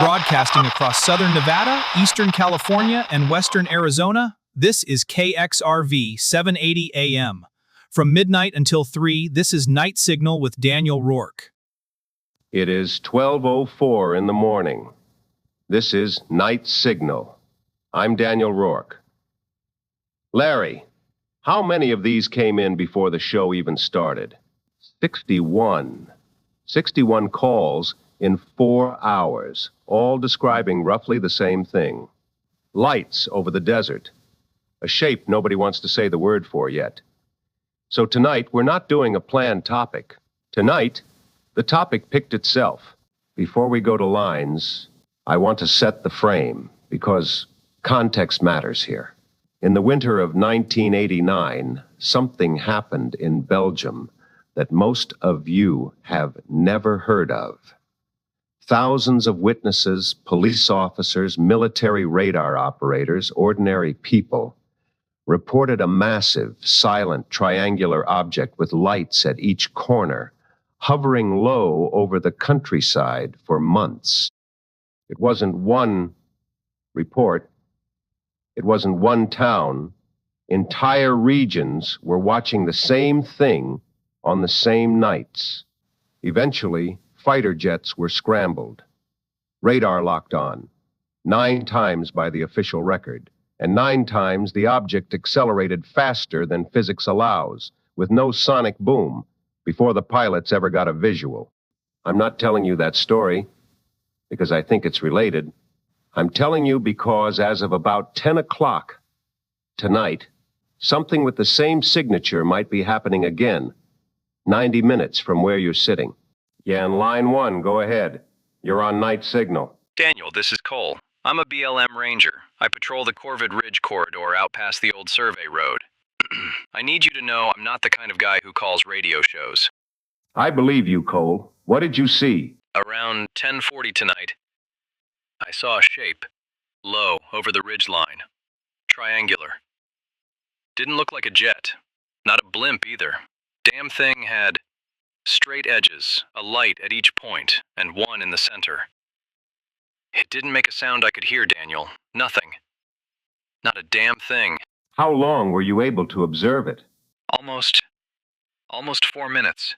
Broadcasting across southern Nevada, eastern California, and western Arizona, this is KXRV 780 AM. From midnight until 3, this is Night Signal with Daniel Rourke. It is 12:04 in the morning. This is Night Signal. I'm Daniel Rourke. Larry, how many of these came in before the show even started? 61. 61 calls in 4 hours, all describing roughly the same thing. Lights over the desert. A shape nobody wants to say the word for yet. So tonight, we're not doing a planned topic. Tonight, the topic picked itself. Before we go to lines, I want to set the frame, because context matters here. In the winter of 1989, something happened in Belgium that most of you have never heard of. Thousands of witnesses, police officers, military radar operators, ordinary people reported a massive, silent, triangular object with lights at each corner, hovering low over the countryside for months. It wasn't one report. It wasn't one town. Entire regions were watching the same thing on the same nights. Eventually, fighter jets were scrambled. Radar locked on, 9 times by the official record, and 9 times the object accelerated faster than physics allows, with no sonic boom, before the pilots ever got a visual. I'm not telling you that story because I think it's related. I'm telling you because as of about 10 o'clock tonight, something with the same signature might be happening again, 90 minutes from where you're sitting. Yeah, and line 1, go ahead. You're on Night Signal. Daniel, this is Cole. I'm a BLM ranger. I patrol the Corvid Ridge corridor out past the old survey road. I need you to know I'm not the kind of guy who calls radio shows. I believe you, Cole. What did you see? Around 10:40 tonight, I saw a shape, low over the ridge line, triangular. Didn't look like a jet, not a blimp either. Damn thing had straight edges, a light at each point, and one in the center. It didn't make a sound I could hear, Daniel. Nothing. Not a damn thing. How long were you able to observe it? Almost 4 minutes.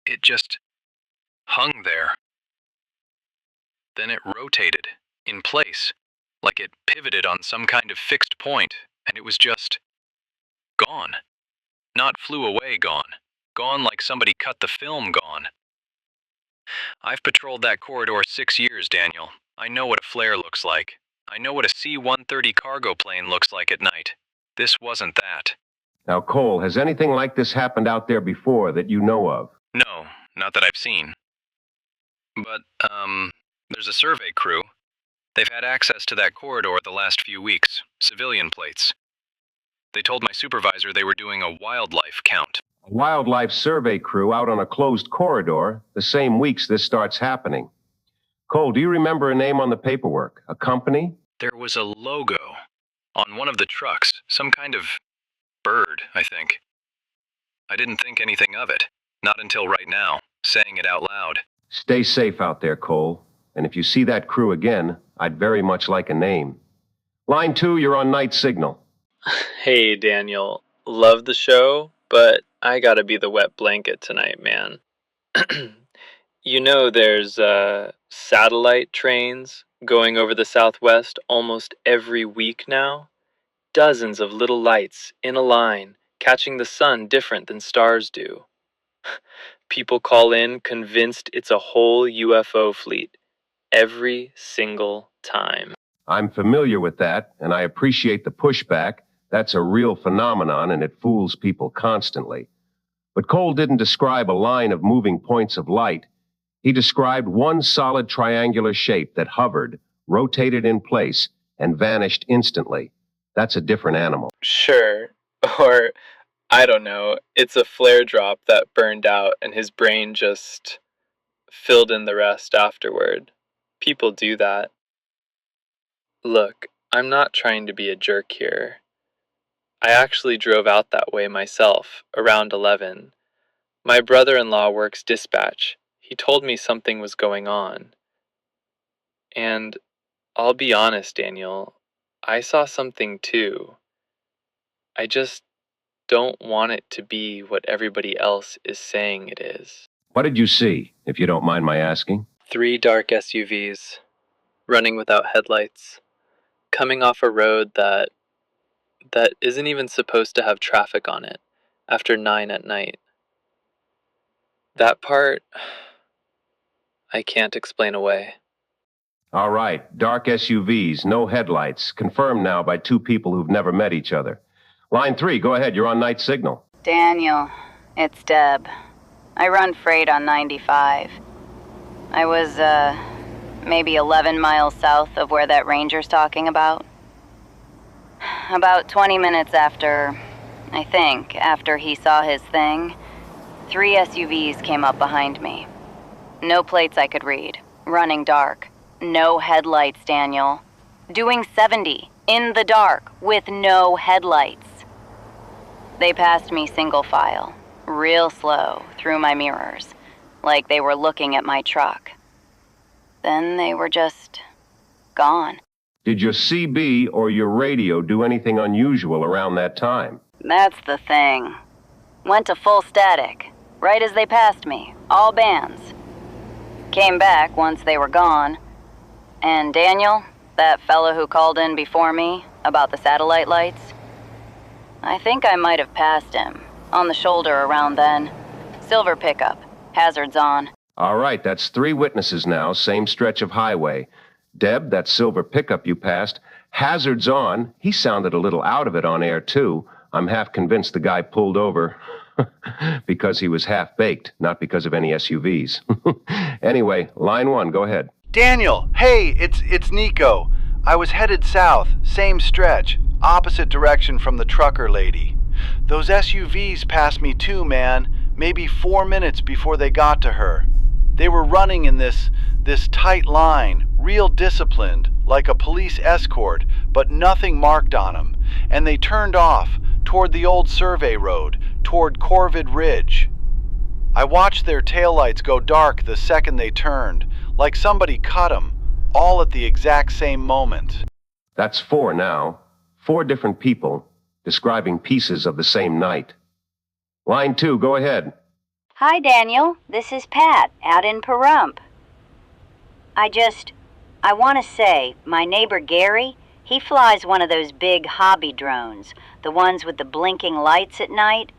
It just hung there. Then it rotated, in place, like it pivoted on some kind of fixed point, and it was just gone. Not flew away gone. Gone like somebody cut the film gone. I've patrolled that corridor 6 years, Daniel. I know what a flare looks like. I know what a C-130 cargo plane looks like at night. This wasn't that. Now, Cole, has anything like this happened out there before that you know of? No, not that I've seen. But, there's a survey crew. They've had access to that corridor the last few weeks. Civilian plates. They told my supervisor they were doing a wildlife count. A wildlife survey crew out on a closed corridor the same weeks this starts happening. Cole, do you remember a name on the paperwork? A company? There was a logo on one of the trucks. Some kind of bird, I think. I didn't think anything of it. Not until right now, saying it out loud. Stay safe out there, Cole. And if you see that crew again, I'd very much like a name. Line 2, you're on Night Signal. Hey, Daniel. Love the show, but I gotta be the wet blanket tonight, man. You know there's satellite trains going over the Southwest almost every week now? Dozens of little lights in a line, catching the sun different than stars do. People call in convinced it's a whole UFO fleet. Every single time. I'm familiar with that, and I appreciate the pushback. That's a real phenomenon, and it fools people constantly. But Cole didn't describe a line of moving points of light. He described one solid triangular shape that hovered, rotated in place, and vanished instantly. That's a different animal. Sure. Or, I don't know, it's a flare drop that burned out and his brain just filled in the rest afterward. People do that. Look, I'm not trying to be a jerk here. I actually drove out that way myself, around 11. My brother-in-law works dispatch. He told me something was going on. And I'll be honest, Daniel, I saw something too. I just don't want it to be what everybody else is saying it is. What did you see, if you don't mind my asking? 3 dark SUVs, running without headlights, coming off a road that isn't even supposed to have traffic on it after 9 at night. That part, I can't explain away. All right, dark SUVs, no headlights. Confirmed now by 2 people who've never met each other. Line 3, go ahead, you're on night signal. Daniel, it's Deb. I run freight on 95. I was, maybe 11 miles south of where that ranger's talking about. About 20 minutes after he saw his thing, 3 SUVs came up behind me. No plates I could read, running dark. No headlights, Daniel. Doing 70, in the dark, with no headlights. They passed me single file, real slow, through my mirrors, like they were looking at my truck. Then they were just gone. Did your CB or your radio do anything unusual around that time? That's the thing. Went to full static, right as they passed me, all bands. Came back once they were gone. And Daniel, that fellow who called in before me about the satellite lights, I think I might have passed him, on the shoulder around then. Silver pickup, hazards on. All right, that's 3 witnesses now, same stretch of highway. Deb, that silver pickup you passed, hazards on. He sounded a little out of it on air, too. I'm half convinced the guy pulled over because he was half-baked, not because of any SUVs. Anyway, line 1, go ahead. Daniel, hey, it's Nico. I was headed south, same stretch, opposite direction from the trucker lady. Those SUVs passed me too, man, maybe 4 minutes before they got to her. They were running in this tight line, real disciplined, like a police escort, but nothing marked on them. And they turned off toward the old survey road, toward Corvid Ridge. I watched their taillights go dark the second they turned, like somebody cut them, all at the exact same moment. That's 4 now. 4 different people describing pieces of the same night. Line 2, go ahead. Hi, Daniel. This is Pat, out in Pahrump. I want to say, my neighbor Gary, he flies one of those big hobby drones, the ones with the blinking lights at night.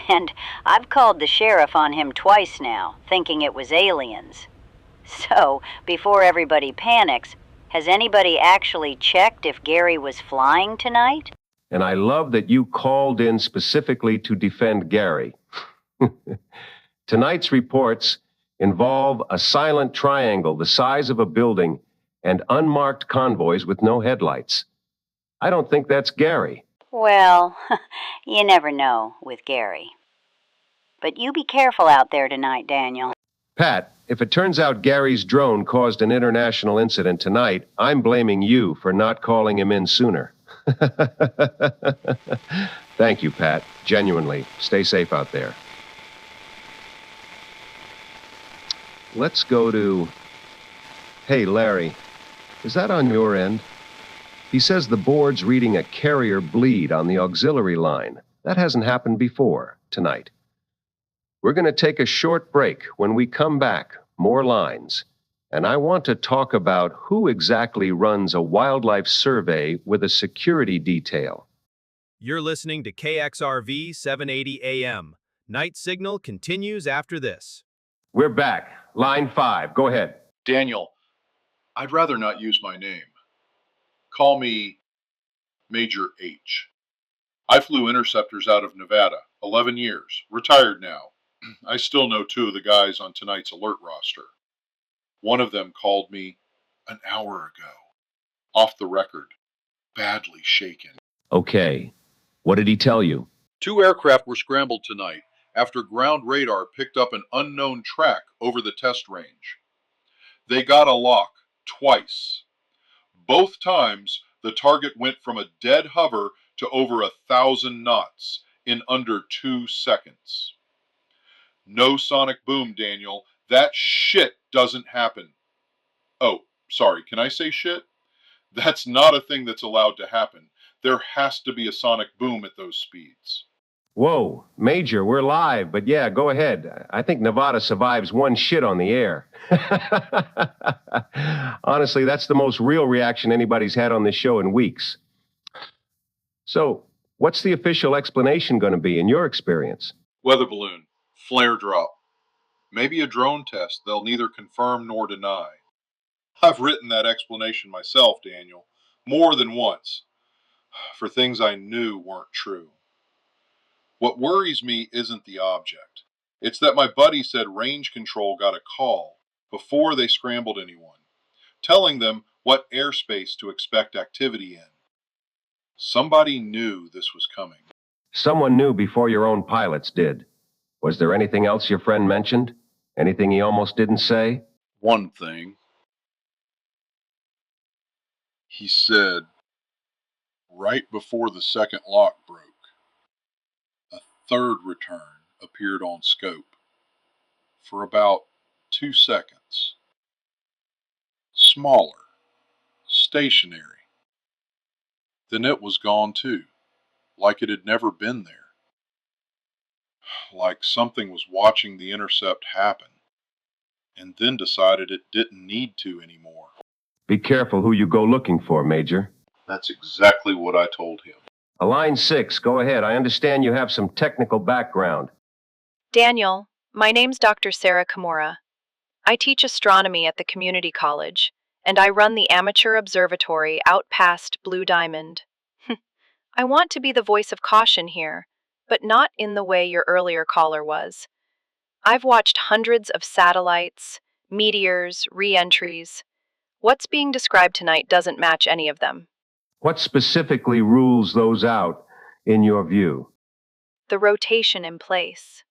And I've called the sheriff on him twice now, thinking it was aliens. So, before everybody panics, has anybody actually checked if Gary was flying tonight? And I love that you called in specifically to defend Gary. Tonight's reports involve a silent triangle the size of a building and unmarked convoys with no headlights. I don't think that's Gary. Well, you never know with Gary. But you be careful out there tonight, Daniel. Pat, if it turns out Gary's drone caused an international incident tonight, I'm blaming you for not calling him in sooner. Thank you, Pat. Genuinely. Stay safe out there. Let's go to... Hey, Larry, is that on your end? He says the board's reading a carrier bleed on the auxiliary line. That hasn't happened before tonight. We're going to take a short break. When we come back, more lines. And I want to talk about who exactly runs a wildlife survey with a security detail. You're listening to KXRV 780 AM. Night signal continues after this. We're back. Line 5. Go ahead. Daniel, I'd rather not use my name. Call me Major H. I flew interceptors out of Nevada, 11 years, retired now. I still know 2 of the guys on tonight's alert roster. One of them called me an hour ago, off the record, badly shaken. Okay. What did he tell you? 2 aircraft were scrambled tonight after ground radar picked up an unknown track over the test range. They got a lock twice. Both times, the target went from a dead hover to over 1,000 knots in under 2 seconds. No sonic boom, Daniel. That shit doesn't happen. Oh, sorry, can I say shit? That's not a thing that's allowed to happen. There has to be a sonic boom at those speeds. Whoa, Major, we're live, but yeah, go ahead. I think Nevada survives one shit on the air. Honestly, that's the most real reaction anybody's had on this show in weeks. So, what's the official explanation going to be in your experience? Weather balloon, flare drop, maybe a drone test they'll neither confirm nor deny. I've written that explanation myself, Daniel, more than once, for things I knew weren't true. What worries me isn't the object. It's that my buddy said range control got a call before they scrambled anyone, telling them what airspace to expect activity in. Somebody knew this was coming. Someone knew before your own pilots did. Was there anything else your friend mentioned? Anything he almost didn't say? One thing. He said, right before the second lock broke, a third return appeared on scope for about 2 seconds. Smaller, stationary. Then it was gone too, like it had never been there. Like something was watching the intercept happen, and then decided it didn't need to anymore. Be careful who you go looking for, Major. That's exactly what I told him. Line 6, go ahead. I understand you have some technical background. Daniel, my name's Dr. Sarah Kimura. I teach astronomy at the community college, and I run the amateur observatory out past Blue Diamond. I want to be the voice of caution here, but not in the way your earlier caller was. I've watched hundreds of satellites, meteors, re-entries. What's being described tonight doesn't match any of them. What specifically rules those out, in your view? The rotation in place.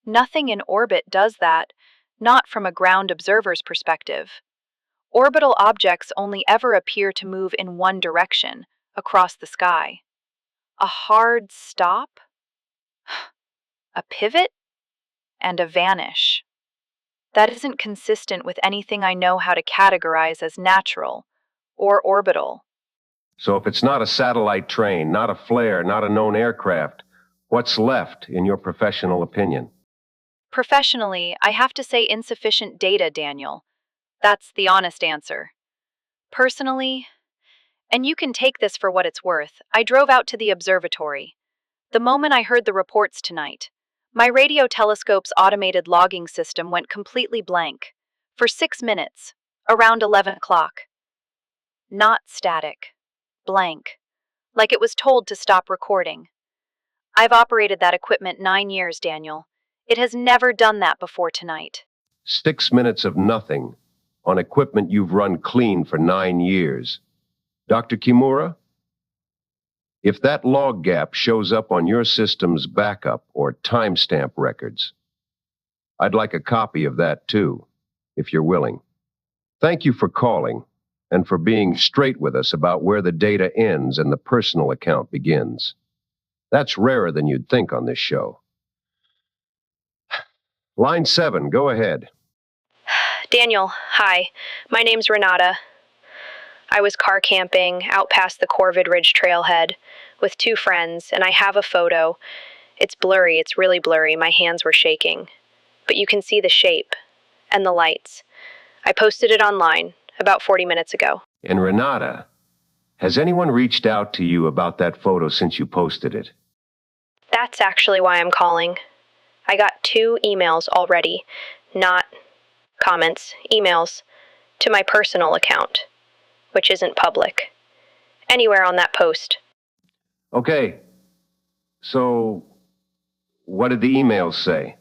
Nothing in orbit does that, not from a ground observer's perspective. Orbital objects only ever appear to move in one direction, across the sky. A hard stop, a pivot, and a vanish. That isn't consistent with anything I know how to categorize as natural or orbital. So if it's not a satellite train, not a flare, not a known aircraft, what's left, in your professional opinion? Professionally, I have to say insufficient data, Daniel. That's the honest answer. Personally, and you can take this for what it's worth, I drove out to the observatory. The moment I heard the reports tonight, my radio telescope's automated logging system went completely blank. For 6 minutes, around 11 o'clock. Not static. Blank. Like it was told to stop recording. I've operated that equipment 9 years, Daniel. It has never done that before tonight. 6 minutes of nothing on equipment you've run clean for 9 years. Dr. Kimura, if that log gap shows up on your system's backup or timestamp records, I'd like a copy of that too, if you're willing. Thank you for calling and for being straight with us about where the data ends and the personal account begins. That's rarer than you'd think on this show. Line 7, go ahead. Daniel, hi. My name's Renata. I was car camping out past the Corvid Ridge trailhead with 2 friends, and I have a photo. It's blurry, it's really blurry. My hands were shaking. But you can see the shape and the lights. I posted it online about 40 minutes ago. And Renata, has anyone reached out to you about that photo since you posted it? That's actually why I'm calling. I got 2 emails already, not comments, emails, to my personal account, which isn't public. Anywhere on that post. Okay. So, what did the emails say?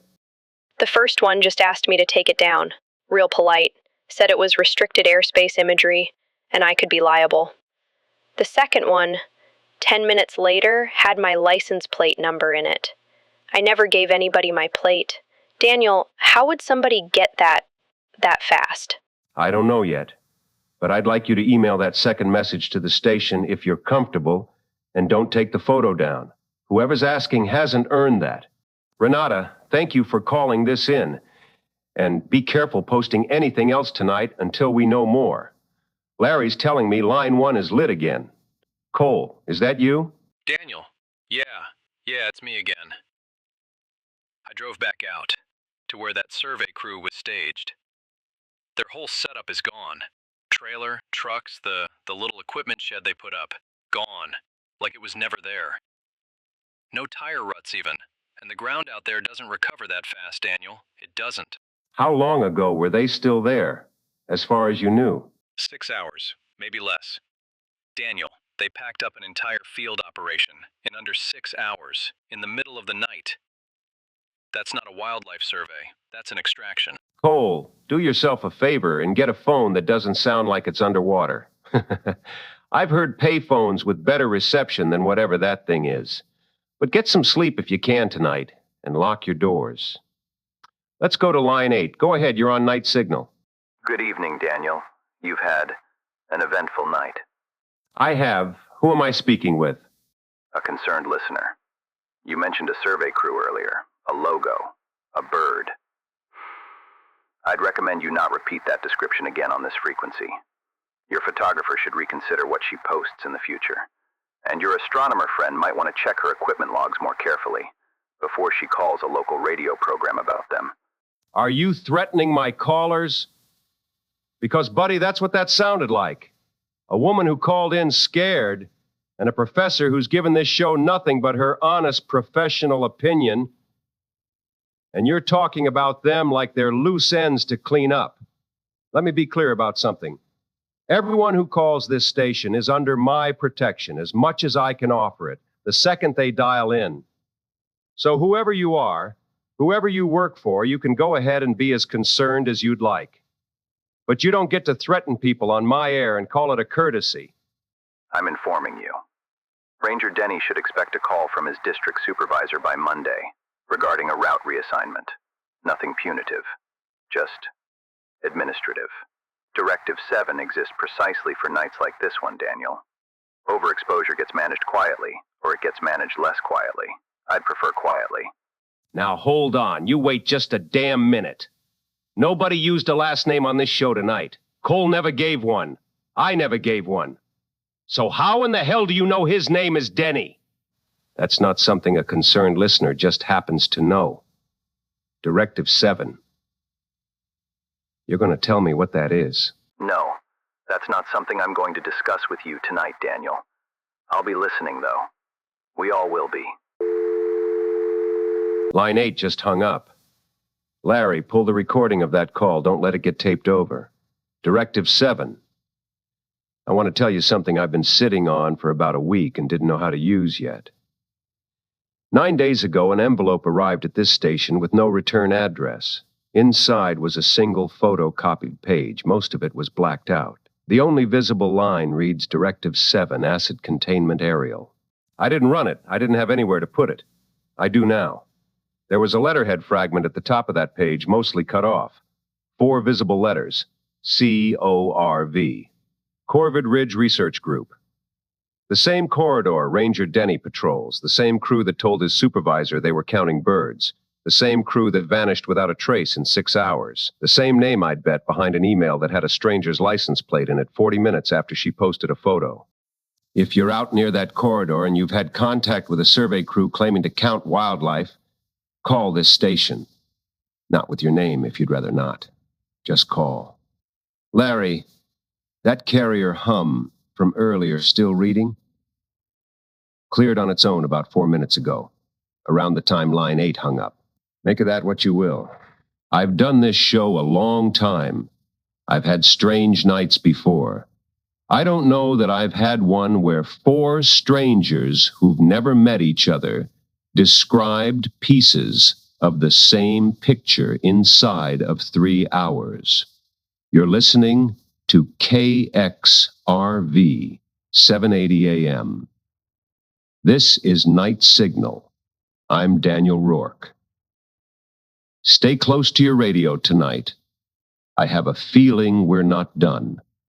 The first one just asked me to take it down, real polite, said it was restricted airspace imagery, and I could be liable. The second one, 10 minutes later, had my license plate number in it. I never gave anybody my plate. Daniel, how would somebody get that fast? I don't know yet, but I'd like you to email that second message to the station if you're comfortable, and don't take the photo down. Whoever's asking hasn't earned that. Renata, thank you for calling this in, and be careful posting anything else tonight until we know more. Larry's telling me line 1 is lit again. Cole, is that you? Daniel. Yeah, it's me again. I drove back out to where that survey crew was staged. Their whole setup is gone. Trailer, trucks, the little equipment shed they put up, gone, like it was never there. No tire ruts even, and the ground out there doesn't recover that fast, Daniel. It doesn't. How long ago were they still there, as far as you knew? 6 hours, maybe less. Daniel, they packed up an entire field operation in under 6 hours, in the middle of the night. That's not a wildlife survey, that's an extraction. Cole, do yourself a favor and get a phone that doesn't sound like it's underwater. I've heard payphones with better reception than whatever that thing is. But get some sleep if you can tonight, and lock your doors. Let's go to line 8. Go ahead, you're on night signal. Good evening, Daniel. You've had an eventful night. I have. Who am I speaking with? A concerned listener. You mentioned a survey crew earlier, a logo, a bird. I'd recommend you not repeat that description again on this frequency. Your photographer should reconsider what she posts in the future. And your astronomer friend might want to check her equipment logs more carefully before she calls a local radio program about them. Are you threatening my callers? Because, buddy, that's what that sounded like. A woman who called in scared, and a professor who's given this show nothing but her honest professional opinion. And you're talking about them like they're loose ends to clean up. Let me be clear about something. Everyone who calls this station is under my protection as much as I can offer it, the second they dial in. So whoever you are, whoever you work for, you can go ahead and be as concerned as you'd like. But you don't get to threaten people on my air and call it a courtesy. I'm informing you. Ranger Denny should expect a call from his district supervisor by Monday regarding a route reassignment. Nothing punitive, just administrative. Directive 7 exists precisely for nights like this one, Daniel. Overexposure gets managed quietly, or it gets managed less quietly. I'd prefer quietly. Now hold on, you wait just a damn minute. Nobody used a last name on this show tonight. Cole never gave one. I never gave one. So how in the hell do you know his name is Denny? That's not something a concerned listener just happens to know. Directive 7. You're going to tell me what that is. No, that's not something I'm going to discuss with you tonight, Daniel. I'll be listening, though. We all will be. Line 8 just hung up. Larry, pull the recording of that call. Don't let it get taped over. Directive 7. I want to tell you something I've been sitting on for about a week and didn't know how to use yet. 9 days ago, an envelope arrived at this station with no return address. Inside was a single photocopied page. Most of it was blacked out. The only visible line reads Directive 7, Acid Containment Aerial. I didn't run it. I didn't have anywhere to put it. I do now. There was a letterhead fragment at the top of that page, mostly cut off. 4 visible letters. CORV. Corvid Ridge Research Group. The same corridor Ranger Denny patrols, the same crew that told his supervisor they were counting birds, the same crew that vanished without a trace in 6 hours, the same name, I'd bet, behind an email that had a stranger's license plate in it 40 minutes after she posted a photo. If you're out near that corridor and you've had contact with a survey crew claiming to count wildlife, call this station. Not with your name, if you'd rather not. Just call. Larry, that carrier hum from earlier still reading? Cleared on its own about 4 minutes ago, around the time line 8 hung up. Make of that what you will. I've done this show a long time. I've had strange nights before. I don't know that I've had one where 4 strangers who've never met each other described pieces of the same picture inside of 3 hours. You're listening to KXRV 780 AM. This is Night Signal. I'm Daniel Rourke. Stay close to your radio tonight. I have a feeling we're not done.